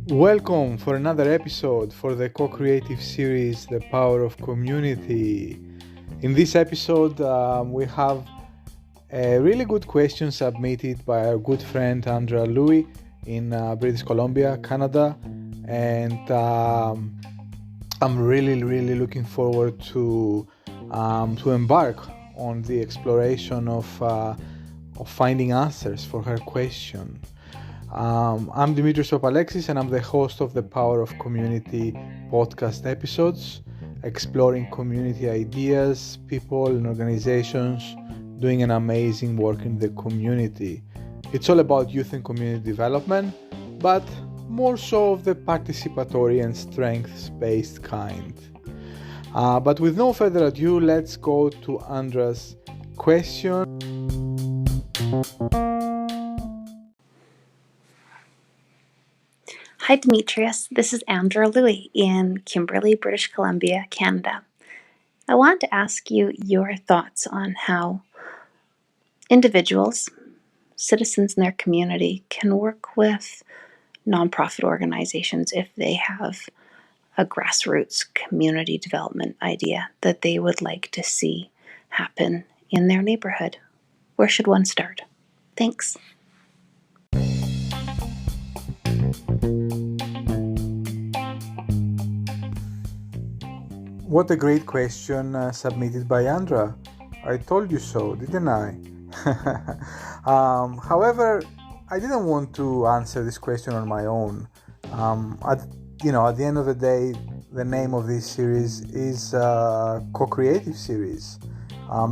Welcome for another episode for the co-creative series, The Power of Community. In this episode, we have a really good question submitted by our good friend Andrea Louis in British Columbia, Canada. And I'm really looking forward to embark on the exploration of finding answers for her question. I'm Dimitris Alexis, and I'm the host of the Power of Community podcast episodes, exploring community ideas, people and organizations doing an amazing work in the community. It's all about youth and community development, but more so of the participatory and strengths-based kind. But with no further ado, let's go to Andrea's question. Hi Demetrius, this is Andrea Louis in Kimberley, British Columbia, Canada. I want to ask you your thoughts on how individuals, citizens in their community, can work with nonprofit organizations if they have a grassroots community development idea that they would like to see happen in their neighborhood. Where should one start? Thanks. What a great question submitted by Andrea. I told you so, didn't I? However, I didn't want to answer this question on my own. At the end of the day, the name of this series is co-creative series.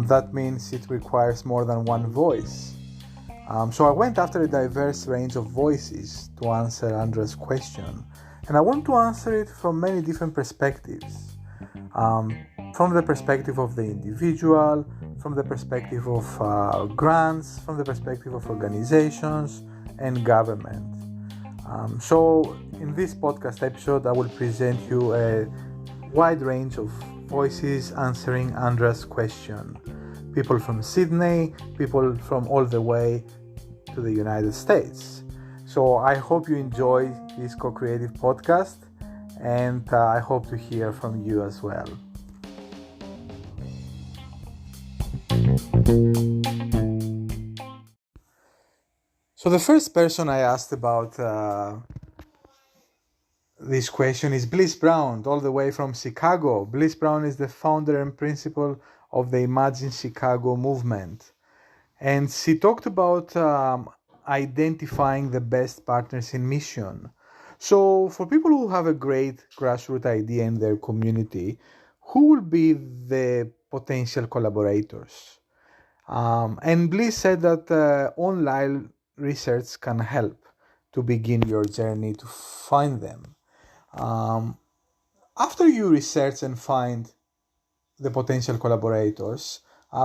That means it requires more than one voice. So I went after a diverse range of voices to answer Andrea's question, and I want to answer it from many different perspectives. From the perspective of the individual, from the perspective of grants, from the perspective of organizations and government. So in this podcast episode, I will present you a wide range of voices answering Andrea's question. People from Sydney, people from all the way to the United States. So I hope you enjoy this co-creative podcast, and I hope to hear from you as well. So the first person I asked about this question is Bliss Brown, all the way from Chicago. Bliss Brown is the founder and principal of the Imagine Chicago movement. And she talked about identifying the best partners in mission. So for people who have a great grassroots idea in their community, who will be the potential collaborators? And Bliss said that online research can help to begin your journey to find them. After you research and find the potential collaborators,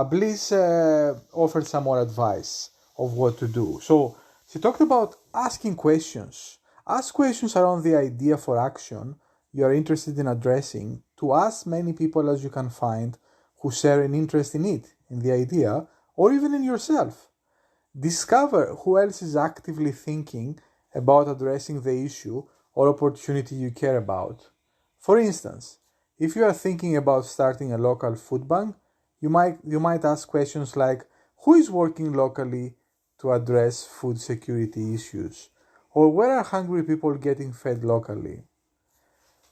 Bliss offered some more advice of what to do. So she talked about asking questions. Ask questions around the idea for action you are interested in addressing to as many people as you can find who share an interest in it, in the idea, or even in yourself. Discover who else is actively thinking about addressing the issue or opportunity you care about. For instance, if you are thinking about starting a local food bank, you might ask questions like, who is working locally to address food security issues? Or where are hungry people getting fed locally?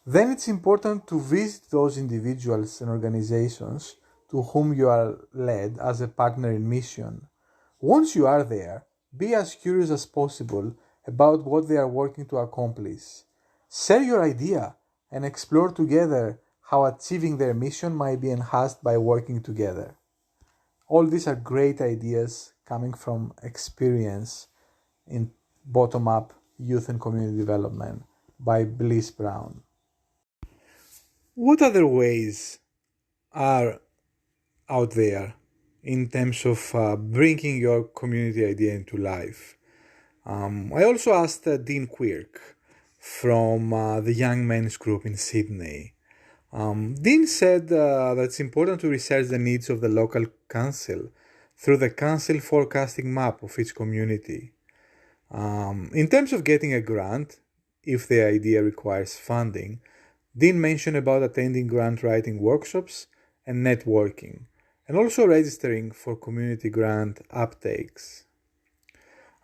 Then it's important to visit those individuals and organizations to whom you are led as a partner in mission. Once you are there, be as curious as possible about what they are working to accomplish. Share your idea and explore together how achieving their mission might be enhanced by working together. All these are great ideas coming from experience in bottom-up youth and community development by Bliss Brown. What other ways are out there in terms of bringing your community idea into life? I also asked Dean Quirk from the Young Men's Group in Sydney. Dean said that it's important to research the needs of the local council through the council forecasting map of each community. In terms of getting a grant, if the idea requires funding, Dean mentioned about attending grant writing workshops and networking, and also registering for community grant uptakes.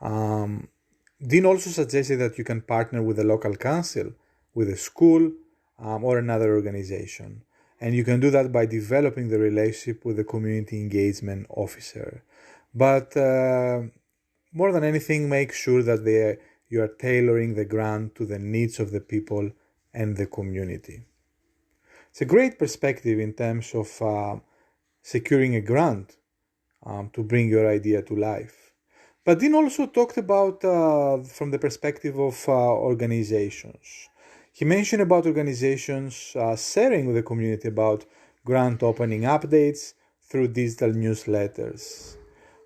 Dean also suggested that you can partner with a local council, with a school, or another organization. And you can do that by developing the relationship with the community engagement officer. But more than anything, make sure that you are tailoring the grant to the needs of the people and the community. It's a great perspective in terms of securing a grant to bring your idea to life. But Dean also talked about from the perspective of organizations. He mentioned about organizations sharing with the community about grant opening updates through digital newsletters.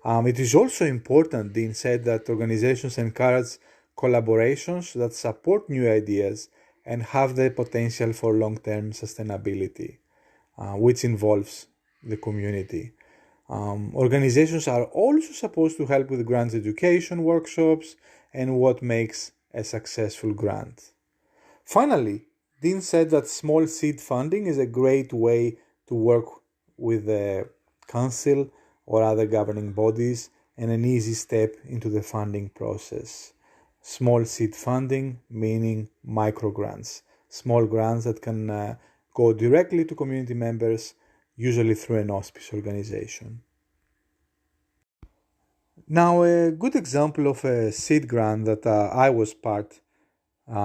It is also important, Dean said, that organizations encourage collaborations that support new ideas and have the potential for long-term sustainability, which involves the community. Organizations are also supposed to help with grants education workshops and what makes a successful grant. Finally, Dean said that small seed funding is a great way to work with the council or other governing bodies and an easy step into the funding process. Small seed funding meaning micro grants, small grants that can go directly to community members, usually through an auspice organization. Now, a good example of a seed grant that I was part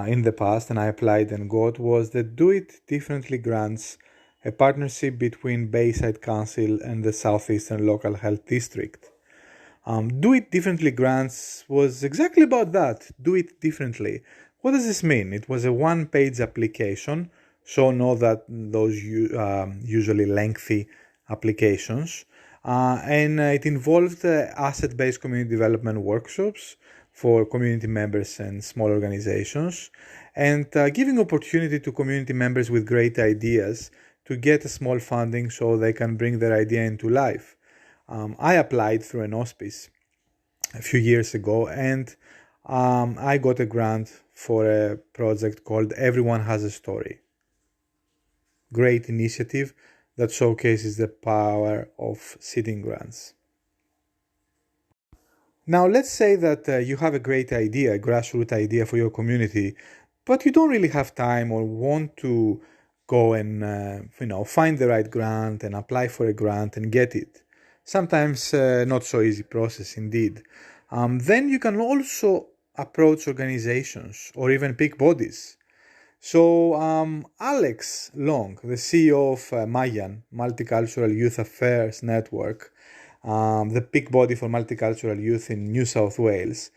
in the past and I applied and got was the Do It Differently grants, a partnership between Bayside Council and the Southeastern Local Health District. Do It Differently grants was exactly about that, do it differently. What does this mean? It was a one-page application, so know that those usually lengthy applications, and it involved asset-based community development workshops for community members and small organizations, and giving opportunity to community members with great ideas to get a small funding so they can bring their idea into life. I applied through an auspice a few years ago, and I got a grant for a project called Everyone Has a Story. Great initiative that showcases the power of seeding grants. Now, let's say that you have a great idea, a grassroots idea for your community, but you don't really have time or want to go and find the right grant and apply for a grant and get it. Sometimes not so easy process indeed. Then you can also approach organizations or even peak bodies. So Alex Long, the CEO of Mayan, Multicultural Youth Affairs Network, the peak body for multicultural youth in New South Wales,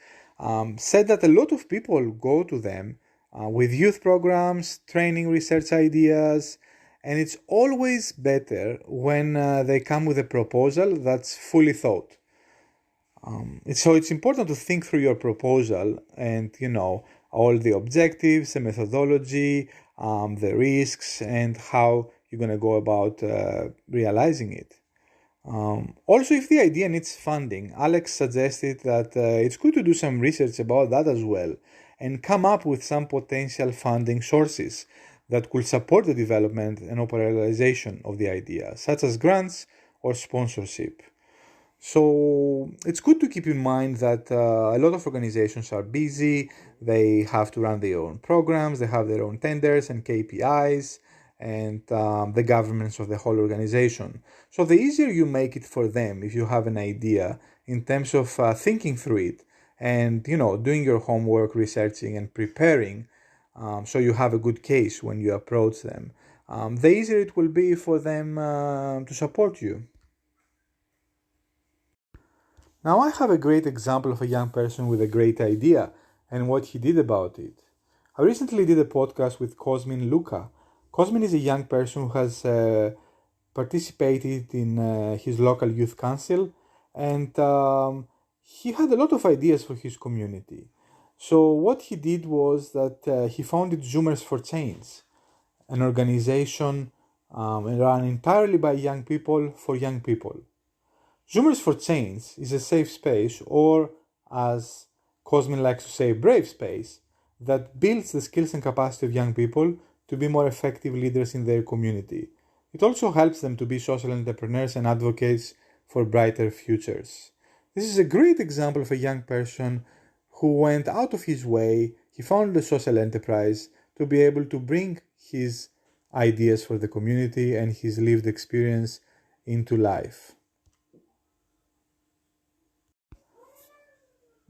said that a lot of people go to them with youth programs, training, research ideas, and it's always better when they come with a proposal that's fully thought. So it's important to think through your proposal and, all the objectives, the methodology, the risks, and how you're going to go about realizing it. Also, if the idea needs funding, Alex suggested that it's good to do some research about that as well and come up with some potential funding sources that could support the development and operationalization of the idea, such as grants or sponsorship. So it's good to keep in mind that a lot of organizations are busy, they have to run their own programs, they have their own tenders and KPIs, and the governance of the whole organization. So the easier you make it for them if you have an idea in terms of thinking through it and doing your homework, researching and preparing, so you have a good case when you approach them, the easier it will be for them to support you. Now I have a great example of a young person with a great idea and what he did about it. I recently did a podcast with Cosmin Luca. Cosmin is a young person who has participated in his local youth council, and he had a lot of ideas for his community. So what he did was that he founded Zoomers for Change, an organization run entirely by young people for young people. Zoomers for Change is a safe space, or as Cosmin likes to say, brave space, that builds the skills and capacity of young people to be more effective leaders in their community. It also helps them to be social entrepreneurs and advocates for brighter futures. This is a great example of a young person who went out of his way, he founded a social enterprise to be able to bring his ideas for the community and his lived experience into life.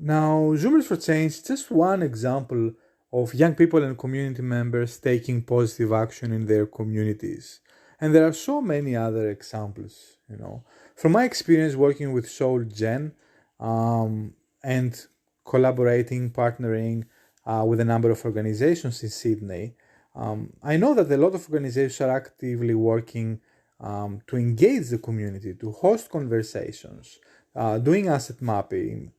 Now, Zoomers for Change is just one example of young people and community members taking positive action in their communities. And there are so many other examples, From my experience working with Soul Gen and collaborating, partnering with a number of organizations in Sydney, I know that a lot of organizations are actively working to engage the community, to host conversations, doing asset mapping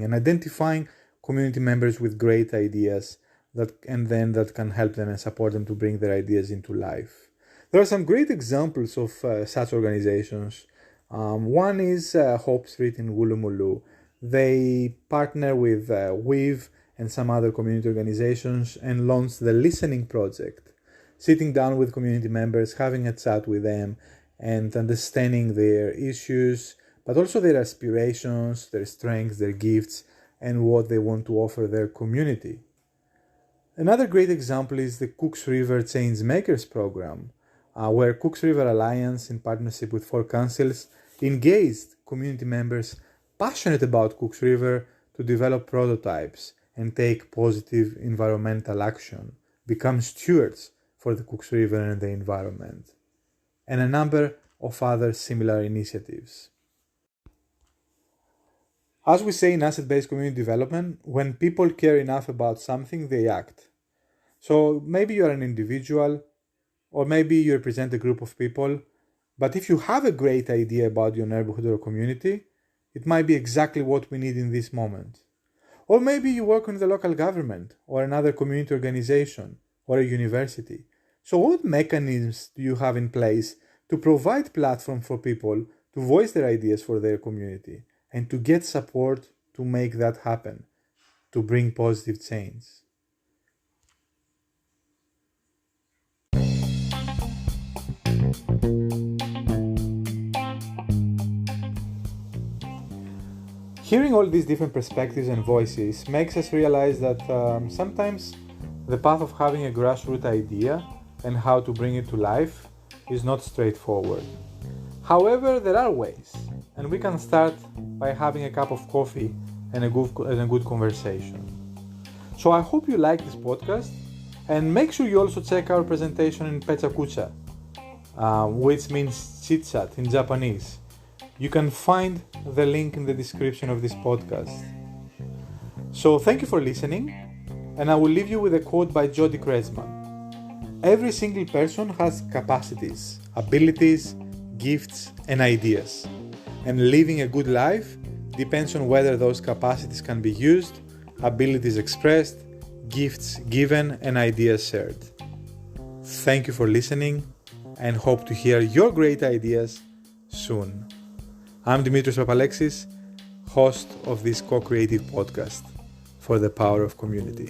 and identifying community members with great ideas that can help them and support them to bring their ideas into life. There are some great examples of such organizations. One is Hope Street in Woolloomooloo. They partner with WIV and some other community organizations and launched the Listening Project, sitting down with community members, having a chat with them and understanding their issues, but also their aspirations, their strengths, their gifts, and what they want to offer their community. Another great example is the Cooks River Changemakers program, where Cooks River Alliance, in partnership with 4 councils, engaged community members passionate about Cooks River to develop prototypes and take positive environmental action, become stewards for the Cooks River and the environment, and a number of other similar initiatives. As we say in asset-based community development, when people care enough about something, they act. So maybe you're an individual, or maybe you represent a group of people, but if you have a great idea about your neighborhood or community, it might be exactly what we need in this moment. Or maybe you work in the local government, or another community organization, or a university. So what mechanisms do you have in place to provide platform for people to voice their ideas for their community and to get support to make that happen, to bring positive change? Hearing all these different perspectives and voices makes us realize that sometimes the path of having a grassroots idea and how to bring it to life is not straightforward. However, there are ways, and we can start by having a cup of coffee and a good conversation. So I hope you like this podcast, and make sure you also check our presentation in Pechakucha, which means chit-chat in Japanese. You can find the link in the description of this podcast. So thank you for listening, and I will leave you with a quote by Jody Kretschmann. Every single person has capacities, abilities, gifts, and ideas. And living a good life depends on whether those capacities can be used, abilities expressed, gifts given, and ideas shared. Thank you for listening, and hope to hear your great ideas soon. I'm Dimitris Papalexis, host of this co-creative podcast for the power of community.